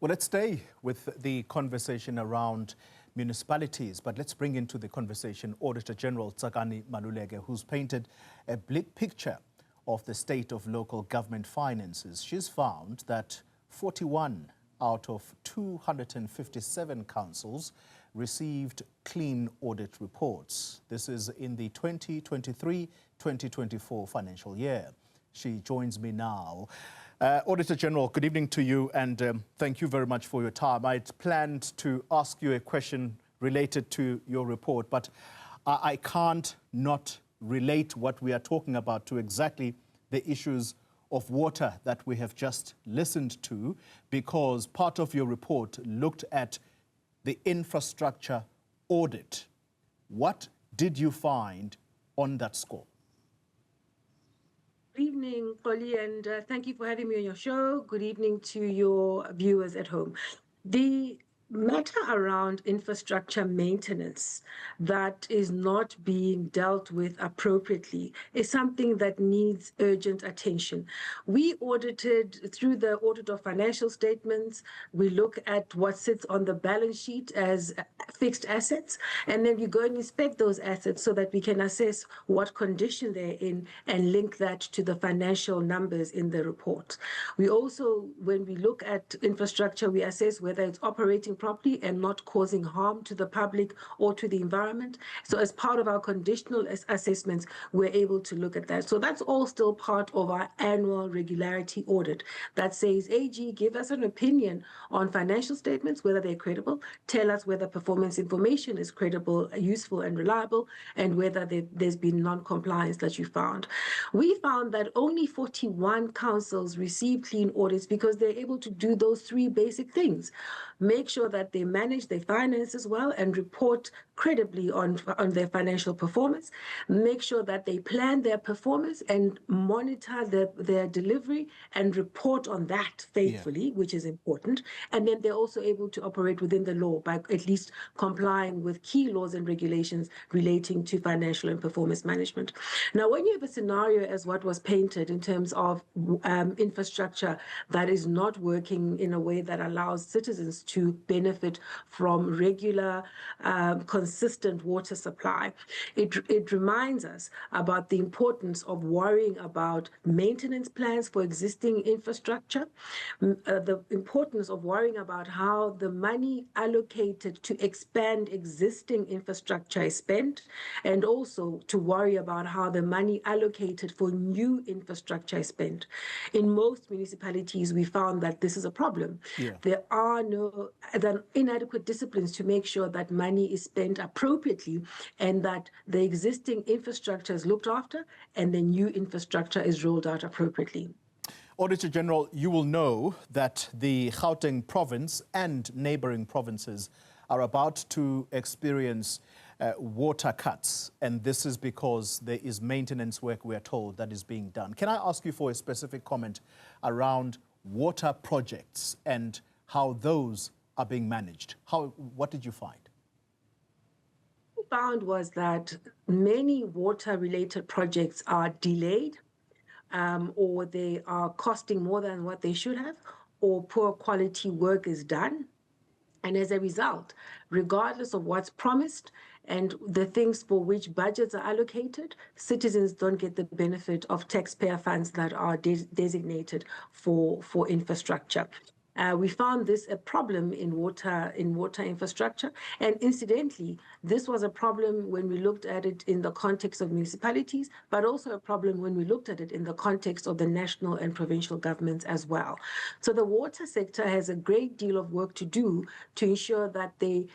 Well, let's stay with the conversation around municipalities, but let's bring into the conversation Auditor-General Tsakani Maluleke, who's painted a bleak picture of the state of local government finances. She's found that 41 out of 257 councils received clean audit reports. This is in the 2023-2024 financial year. She joins me now. Auditor General, good evening to you, and thank you very much for your time. I'd planned to ask you a question related to your report, but I can't not relate what we are talking about to exactly the issues of water that we have just listened to, because part of your report looked at the infrastructure audit. What did you find on that score? Good evening, Polly, and thank you for having me on your show. Good evening to your viewers at home. The matter around infrastructure maintenance that is not being dealt with appropriately is something that needs urgent attention. We audited through the audit of financial statements. We look at what sits on the balance sheet as fixed assets, and then we go and inspect those assets so that we can assess what condition they're in and link that to the financial numbers in the report. We also, when we look at infrastructure, we assess whether it's operating properly and not causing harm to the public or to the environment. So as part of our conditional assessments, we're able to look at that. So that's all still part of our annual regularity audit that says, AG, give us an opinion on financial statements, whether they're credible, tell us whether performance information is credible, useful, and reliable, and whether there's been non-compliance that you found. We found that only 41 councils receive clean audits because they're able to do those three basic things. Make sure that they manage their finances well and report credibly on their financial performance. Make sure that they plan their performance and monitor their delivery and report on that faithfully, which is important. And then they're also able to operate within the law by at least complying with key laws and regulations relating to financial and performance management. Now, when you have a scenario as what was painted in terms of infrastructure that is not working in a way that allows citizens to benefit from regular, consistent water supply, it reminds us about the importance of worrying about maintenance plans for existing infrastructure, the importance of worrying about how the money allocated to expand existing infrastructure is spent, and also to worry about how the money allocated for new infrastructure is spent. In most municipalities, we found that this is a problem. There are inadequate disciplines to make sure that money is spent appropriately and that the existing infrastructure is looked after and the new infrastructure is rolled out appropriately. Auditor General, you will know that the Gauteng province and neighboring provinces are about to experience water cuts, and this is because there is maintenance work, we are told, that is being done. Can I ask you for a specific comment around water projects and how those are being managed? What did you find? What we found was that many water-related projects are delayed, or they are costing more than what they should have, or poor quality work is done. And as a result, regardless of what's promised and the things for which budgets are allocated, citizens don't get the benefit of taxpayer funds that are designated for infrastructure. We found this a problem in water infrastructure. And incidentally, this was a problem when we looked at it in the context of municipalities, but also a problem when we looked at it in the context of the national and provincial governments as well. So the water sector has a great deal of work to do to ensure that they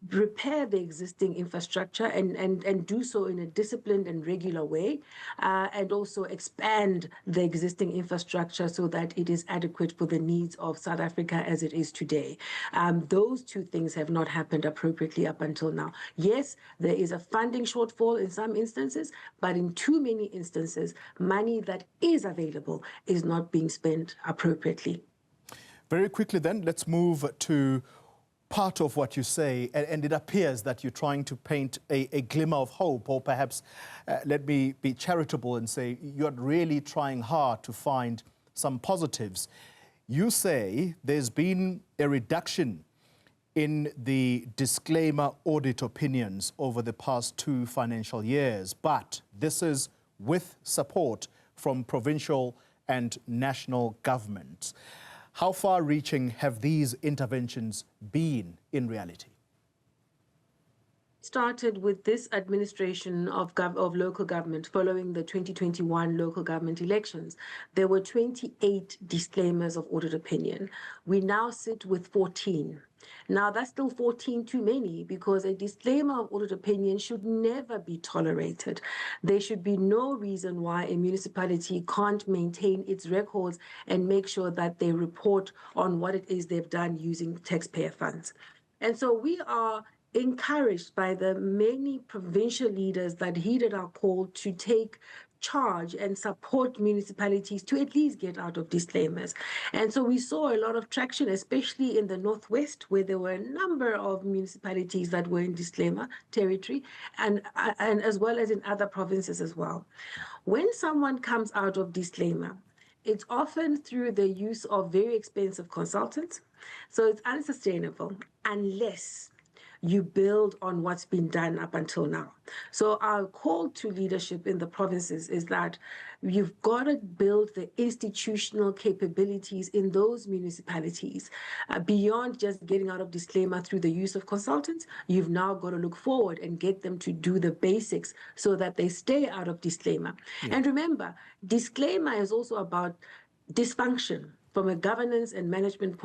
repair the existing infrastructure and do so in a disciplined and regular way, and also expand the existing infrastructure so that it is adequate for the needs of South Africa as it is today. Those two things have not happened appropriately up until now. Yes, there is a funding shortfall in some instances, but in too many instances, money that is available is not being spent appropriately. Very quickly then, let's move to part of what you say, and it appears that you're trying to paint a glimmer of hope, or perhaps let me be charitable and say you're really trying hard to find some positives. you say there's been a reduction in the disclaimer audit opinions over the past 2 financial years, but this is with support from provincial and national governments. How far-reaching have these interventions been in reality? Started with this administration of local government following the 2021 local government elections. There were 28 disclaimers of audit opinion. We now sit with 14. Now, that's still 14 too many, because a disclaimer of audit opinion should never be tolerated. There should be no reason why a municipality can't maintain its records and make sure that they report on what it is they've done using taxpayer funds. And so we are encouraged by the many provincial leaders that heeded our call to take charge and support municipalities to at least get out of disclaimers. And so we saw a lot of traction, especially in the Northwest, where there were a number of municipalities that were in disclaimer territory, and as well as in other provinces as well. When someone comes out of disclaimer, it's often through the use of very expensive consultants. So it's unsustainable unless you build on what's been done up until now. So our call to leadership in the provinces is that you've got to build the institutional capabilities in those municipalities. Beyond just getting out of disclaimer through the use of consultants, you've now got to look forward and get them to do the basics so that they stay out of disclaimer. Yeah. And remember, disclaimer is also about dysfunction from a governance and management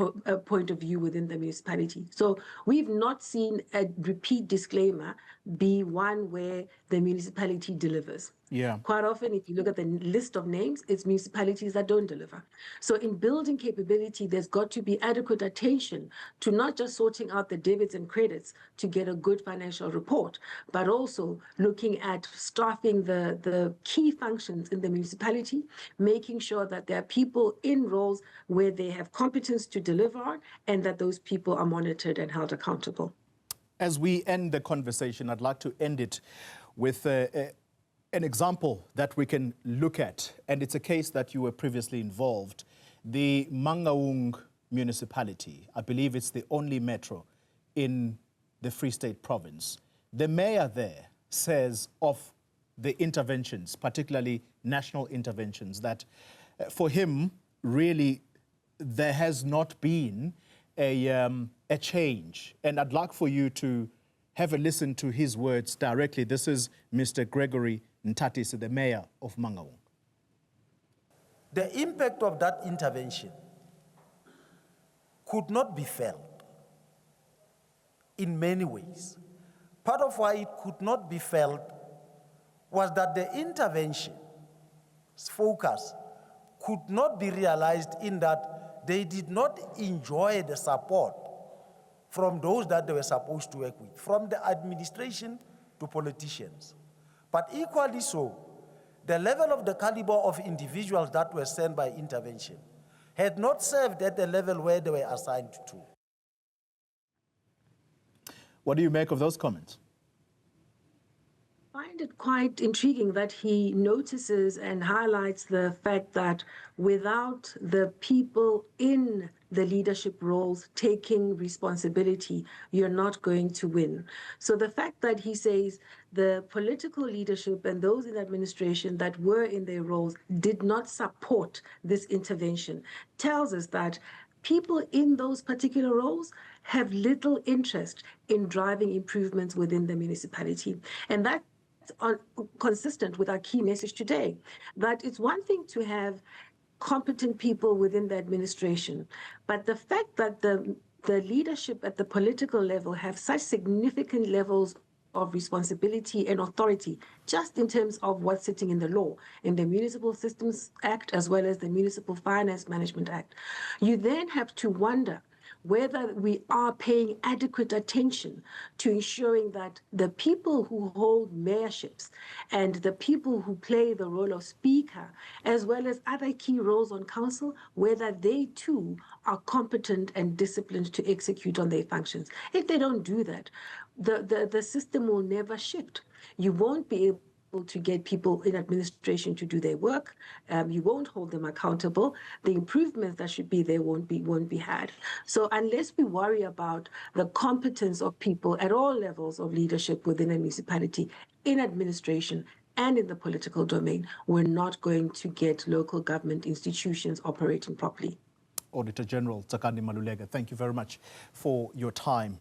point of view within the municipality. So we've not seen a repeat disclaimer be one where the municipality delivers. Yeah. Quite often, if you look at the list of names, it's municipalities that don't deliver. So in building capability, there's got to be adequate attention to not just sorting out the debits and credits to get a good financial report, but also looking at staffing the key functions in the municipality, making sure that there are people in roles where they have competence to deliver on, and that those people are monitored and held accountable. As we end the conversation, I'd like to end it with an example that we can look at, and it's a case that you were previously involved. The Mangaung municipality, I believe it's the only metro in the Free State province. The mayor there says of the interventions, particularly national interventions, that for him, really, there has not been a change. And I'd like for you to have a listen to his words directly. This is Mr. Gregory Ntatisi, the mayor of Mangaung. The impact of that intervention could not be felt in many ways. Part of why it could not be felt was that the intervention's focus could not be realized in that they did not enjoy the support from those that they were supposed to work with, from the administration to politicians. But equally so, the level of the caliber of individuals that were sent by intervention had not served at the level where they were assigned to. What do you make of those comments? I find it quite intriguing that he notices and highlights the fact that without the people in the leadership roles taking responsibility, you're not going to win. So the fact that he says the political leadership and those in administration that were in their roles did not support this intervention tells us that people in those particular roles have little interest in driving improvements within the municipality. And that's consistent with our key message today, that it's one thing to have competent people within the administration, but the fact that the leadership at the political level have such significant levels of responsibility and authority, just in terms of what's sitting in the law, in the Municipal Systems Act, as well as the Municipal Finance Management Act, you then have to wonder whether we are paying adequate attention to ensuring that the people who hold mayorships and the people who play the role of speaker, as well as other key roles on council, whether they too are competent and disciplined to execute on their functions. If they don't do that, the system will never shift. You won't be able to get people in administration to do their work. You won't hold them accountable. The improvements that should be there won't be had. So unless we worry about the competence of people at all levels of leadership within a municipality, in administration and in the political domain, we're not going to get local government institutions operating properly. Auditor-General Tsakani Maluleke, thank you very much for your time.